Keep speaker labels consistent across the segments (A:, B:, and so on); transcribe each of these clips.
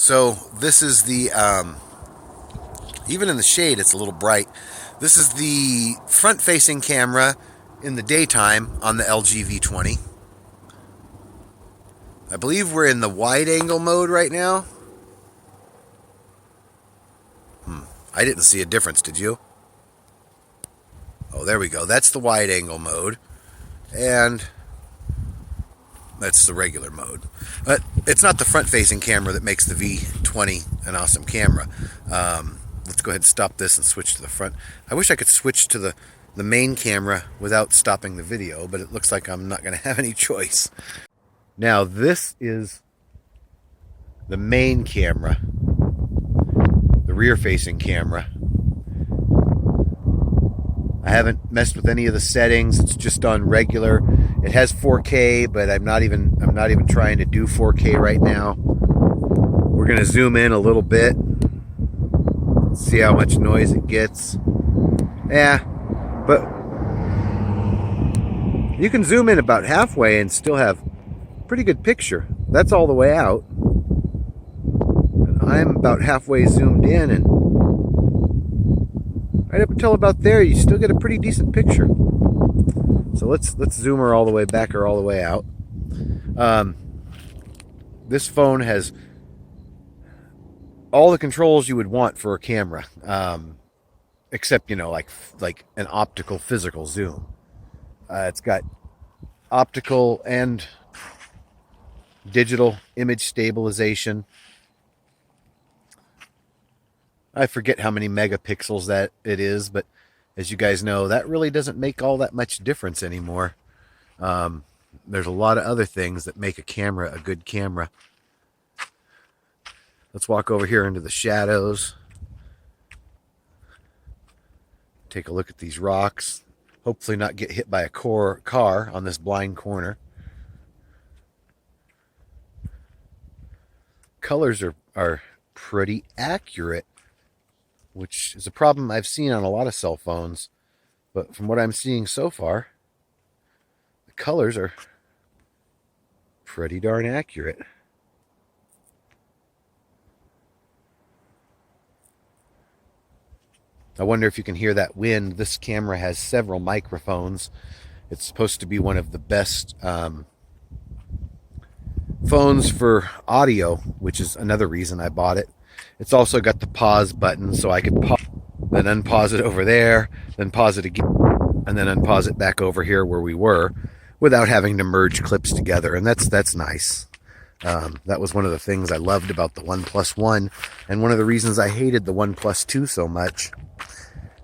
A: So this is the, even in the shade, it's a little bright. This is the front-facing camera in the daytime on the LG V20. I believe we're in the wide-angle mode right now. I didn't see a difference, did you? Oh, there we go. That's the wide-angle mode. And that's the regular mode. But it's not the front-facing camera that makes the V20 an awesome camera. Let's go ahead and stop this and switch to the front. I wish I could switch to the main camera without stopping the video, but it looks like I'm not going to have any choice. Now, this is the main camera, the rear-facing camera. I haven't messed with any of the settings. It's just on regular. It has 4K, but I'm not even trying to do 4K right now. We're gonna zoom in a little bit, see how much noise it gets. Yeah, but you can zoom in about halfway and still have a pretty good picture. That's all the way out. And I'm about halfway zoomed in, and right up until about there, you still get a pretty decent picture. So let's zoom her all the way back or all the way out. This phone has all the controls you would want for a camera, except, you know, like an optical physical zoom. It's got optical and digital image stabilization. I forget how many megapixels that it is, but as you guys know, that really doesn't make all that much difference anymore. There's a lot of other things that make a camera a good camera. Let's walk over here into the shadows. Take a look at these rocks. Hopefully not get hit by a car on this blind corner. Colors are pretty accurate, which is a problem I've seen on a lot of cell phones. But from what I'm seeing so far, the colors are pretty darn accurate. I wonder if you can hear that wind. This camera has several microphones. It's supposed to be one of the best phones for audio, which is another reason I bought it. It's also got the pause button, so I could pause, then unpause it over there, then pause it again, and then unpause it back over here where we were, without having to merge clips together, and that's nice. That was one of the things I loved about the OnePlus One, and one of the reasons I hated the OnePlus 2 so much,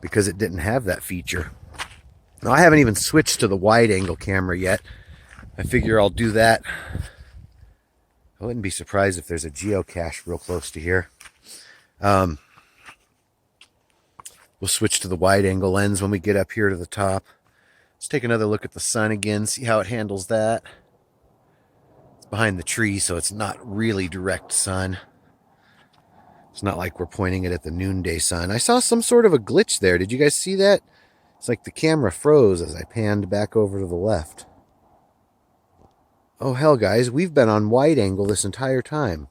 A: because it didn't have that feature. Now, I haven't even switched to the wide-angle camera yet. I figure I'll do that. I wouldn't be surprised if there's a geocache real close to here. We'll switch to the wide-angle lens when we get up here to the top. Let's take another look at the sun again, see how it handles that. It's behind the tree, so it's not really direct sun. It's not like we're pointing it at the noonday sun. I saw some sort of a glitch there. Did you guys see that? It's like the camera froze as I panned back over to the left. Oh, hell, guys, we've been on wide angle this entire time.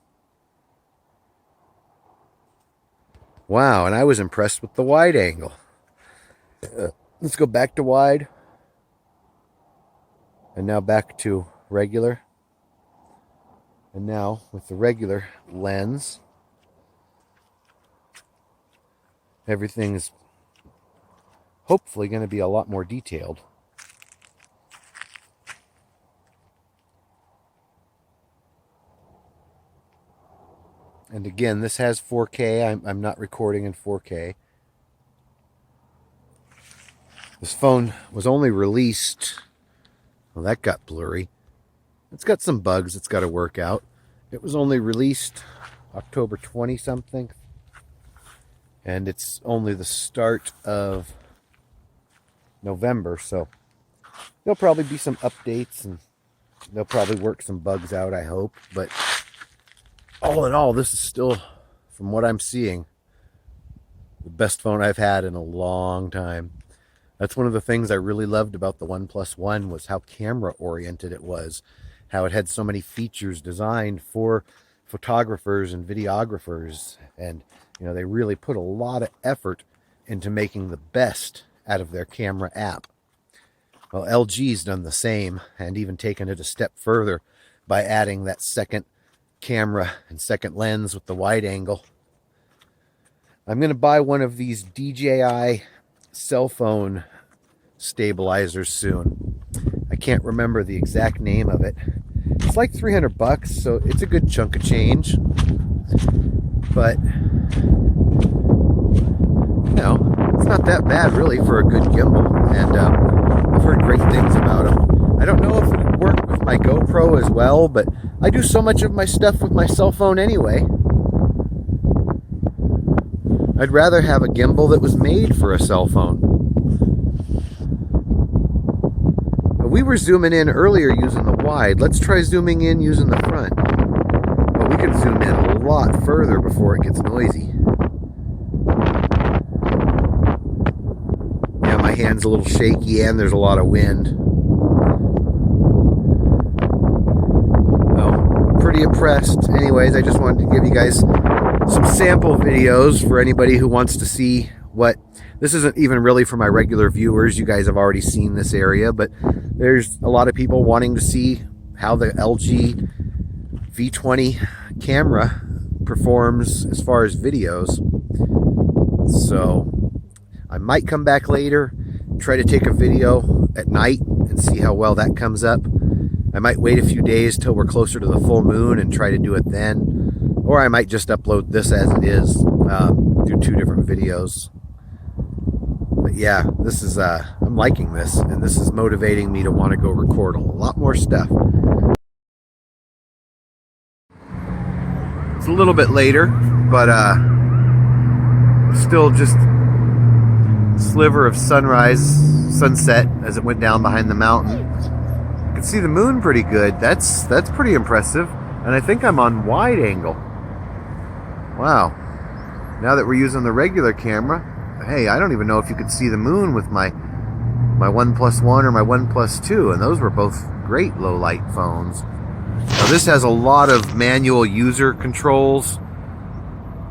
A: Wow, and I was impressed with the wide angle. Let's go back to wide. And now back to regular. And now with the regular lens, everything's hopefully going to be a lot more detailed. And again, this has 4K. I'm not recording in 4K. This phone was only released... Well, that got blurry. It's got some bugs it's got to work out. It was only released October 20-something. And it's only the start of November, so there'll probably be some updates, and they'll probably work some bugs out, I hope. But all in all, this is still, from what I'm seeing, the best phone I've had in a long time. That's one of the things I really loved about the OnePlus One, was how camera oriented it was. How it had so many features designed for photographers and videographers, and you know, they really put a lot of effort into making the best out of their camera app. Well, LG's done the same, and even taken it a step further by adding that second camera and second lens with the wide angle. I'm going to buy one of these DJI cell phone stabilizers soon. I can't remember the exact name of it. It's like 300 bucks, so it's a good chunk of change. But, you know, it's not that bad really for a good gimbal. And I've heard great things about them. I don't know if it would work with my GoPro as well, but I do so much of my stuff with my cell phone anyway. I'd rather have a gimbal that was made for a cell phone. We were zooming in earlier using the wide. Let's try zooming in using the front. But we can zoom in a lot further before it gets noisy. Yeah, my hand's a little shaky and there's a lot of wind. Well, I'm pretty impressed. Anyways, I just wanted to give you guys some sample videos for anybody who wants to see what... This isn't even really for my regular viewers. You guys have already seen this area, but there's a lot of people wanting to see how the LG V20 camera performs as far as videos. So I might come back later, try to take a video at night and see how well that comes up. I might wait a few days till we're closer to the full moon and try to do it then. Or I might just upload this as it is, do 2 different videos. But yeah, this is, I'm liking this, and this is motivating me to want to go record a lot more stuff. It's a little bit later, but still just a sliver of sunset as it went down behind the mountain. You can see the moon pretty good. That's pretty impressive. And I think I'm on wide angle. Wow. Now that we're using the regular camera, hey, I don't even know if you could see the moon with my OnePlus 1 or my OnePlus 2, and those were both great low light phones. Now this has a lot of manual user controls.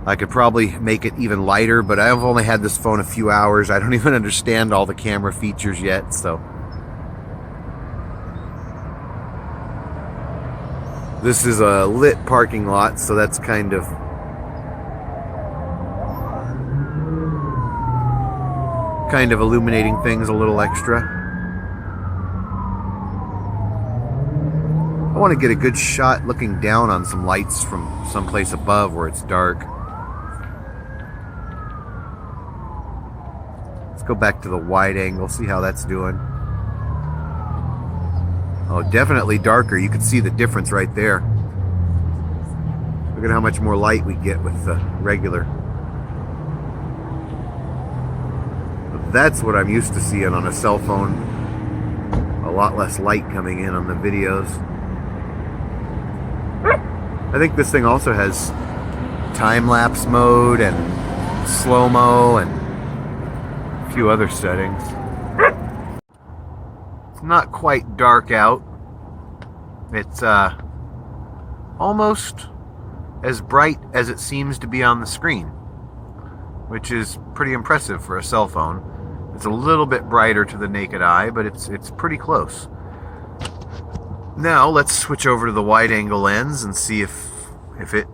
A: I could probably make it even lighter, but I've only had this phone a few hours. I don't even understand all the camera features yet, so. This is a lit parking lot, so that's kind of illuminating things a little extra. I want to get a good shot looking down on some lights from someplace above where it's dark. Let's go back to the wide angle, see how that's doing. Oh, definitely darker. You can see the difference right there. Look at how much more light we get with the regular. That's what I'm used to seeing on a cell phone. A lot less light coming in on the videos. I think this thing also has time-lapse mode and slow-mo and a few other settings. It's not quite dark out. It's almost as bright as it seems to be on the screen, which is pretty impressive for a cell phone. It's a little bit brighter to the naked eye, but it's pretty close. Now let's switch over to the wide angle lens and see if it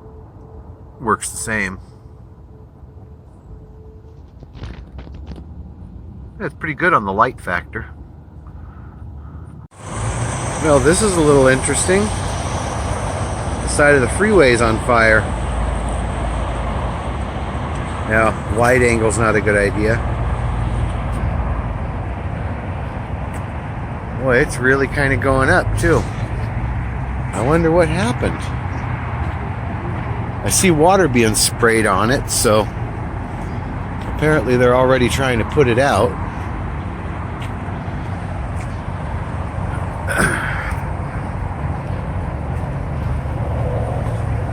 A: works the same. It's pretty good on the light factor. Well, this is a little interesting. The side of the freeway is on fire. Now, wide angle's not a good idea. Boy, it's really kind of going up too. I wonder what happened. I see water being sprayed on it, so apparently they're already trying to put it out.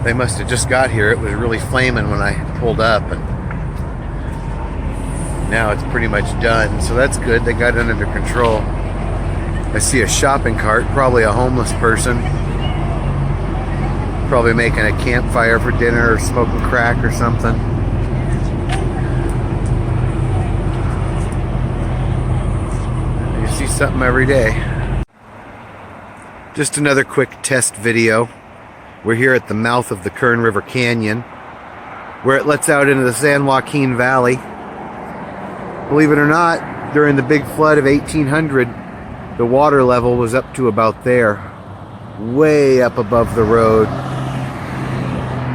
A: They must have just got here. It was really flaming when I pulled up, and now it's pretty much done, so that's good. They got it under control. I see a shopping cart, probably a homeless person. Probably making a campfire for dinner or smoking crack or something. You see something every day. Just another quick test video. We're here at the mouth of the Kern River Canyon, where it lets out into the San Joaquin Valley. Believe it or not, during the big flood of 1800, the water level was up to about there, way up above the road.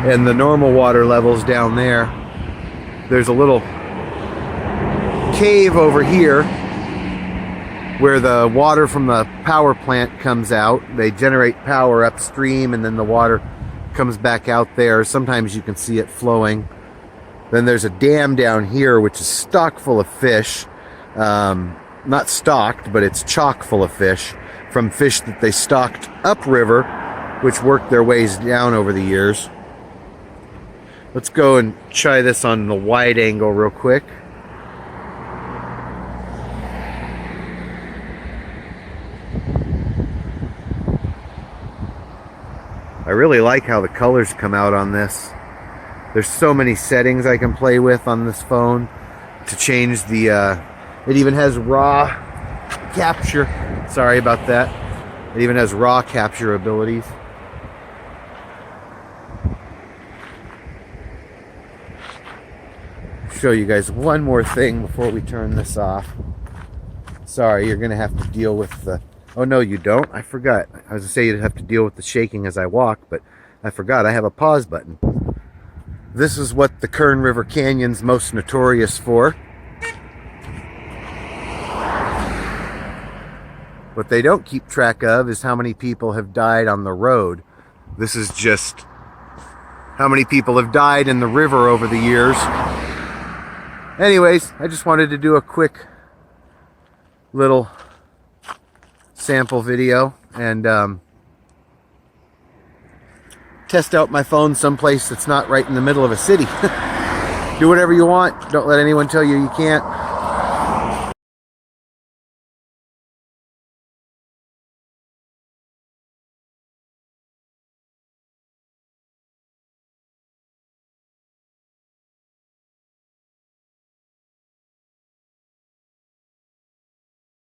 A: And the normal water level's down there. There's a little cave over here where the water from the power plant comes out. They generate power upstream and then the water comes back out there. Sometimes you can see it flowing. Then there's a dam down here which is stock full of fish. Not stocked, but it's chock full of fish from fish that they stocked upriver, which worked their ways down over the years. Let's go and try this on the wide angle real quick. I really like how the colors come out on this. There's so many settings I can play with on this phone to change the, it even has raw capture. Sorry about that. It even has raw capture abilities. Show you guys one more thing before we turn this off. Sorry, you're gonna have to deal with the, oh no you don't, I forgot. I was gonna say you'd have to deal with the shaking as I walk, but I forgot I have a pause button. This is what the Kern River Canyon's most notorious for. What they don't keep track of is how many people have died on the road. This is just how many people have died in the river over the years. Anyways, I just wanted to do a quick little sample video and test out my phone someplace that's not right in the middle of a city. Do whatever you want. Don't let anyone tell you you can't.